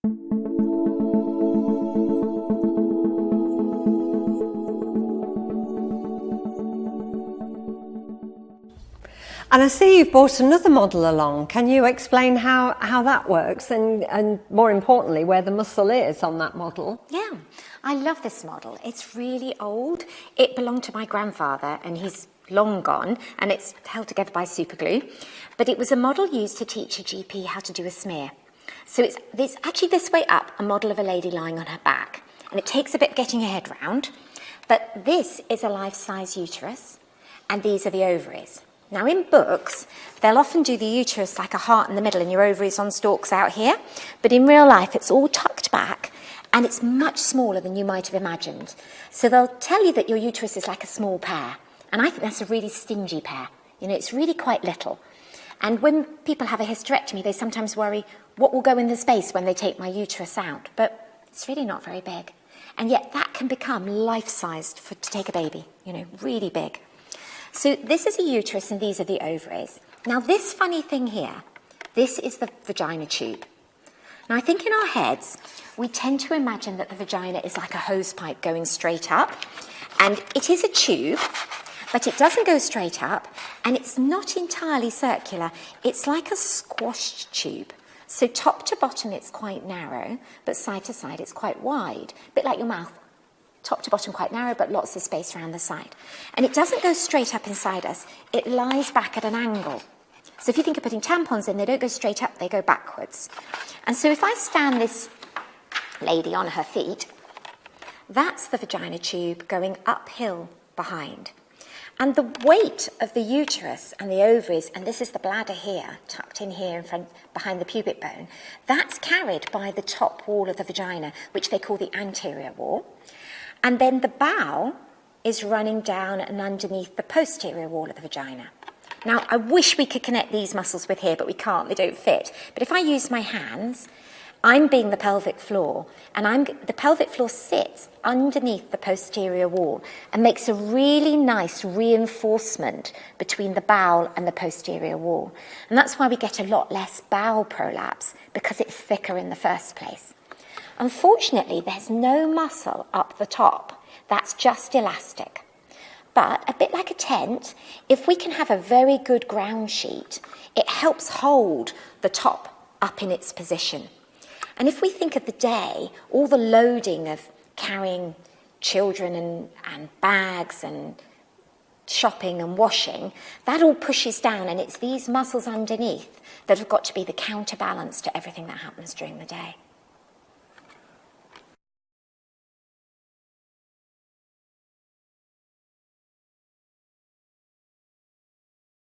And I see you've brought another model along. Can you explain how that works and more importantly, where the muscle is on that model? Yeah, I love this model. It's really old. It belonged to my grandfather and he's long gone and it's held together by super glue. But it was a model used to teach a GP how to do a smear. So it's actually this way up, a model of a lady lying on her back. And it takes a bit getting your head round. But this is a life-size uterus and these are the ovaries. Now in books, they'll often do the uterus like a heart in the middle and your ovaries on stalks out here. But in real life, it's all tucked back and it's much smaller than you might have imagined. So they'll tell you that your uterus is like a small pear. And I think that's a really stingy pear. You know, it's really quite little. And when people have a hysterectomy, they sometimes worry, what will go in the space when they take my uterus out? But it's really not very big. And yet that can become life-sized to take a baby, you know, really big. So this is a uterus and these are the ovaries. Now this funny thing here, this is the vagina tube. Now I think in our heads, we tend to imagine that the vagina is like a hose pipe going straight up. And it is a tube, but it doesn't go straight up and it's not entirely circular. It's like a squashed tube. So top to bottom it's quite narrow, but side to side it's quite wide, a bit like your mouth. Top to bottom quite narrow, but lots of space around the side. And it doesn't go straight up inside us, it lies back at an angle. So if you think of putting tampons in, they don't go straight up, they go backwards. And so if I stand this lady on her feet, that's the vagina tube going uphill behind. And the weight of the uterus and the ovaries, and this is the bladder here, tucked in here in front, behind the pubic bone, that's carried by the top wall of the vagina, which they call the anterior wall. And then the bowel is running down and underneath the posterior wall of the vagina. Now, I wish we could connect these muscles with here, but we can't, they don't fit. But if I use my hands, I'm being the pelvic floor, and the pelvic floor sits underneath the posterior wall and makes a really nice reinforcement between the bowel and the posterior wall. And that's why we get a lot less bowel prolapse, because it's thicker in the first place. Unfortunately, there's no muscle up the top. That's just elastic. But a bit like a tent, if we can have a very good ground sheet, it helps hold the top up in its position. And if we think of the day, all the loading of carrying children and bags and shopping and washing, that all pushes down, and it's these muscles underneath that have got to be the counterbalance to everything that happens during the day.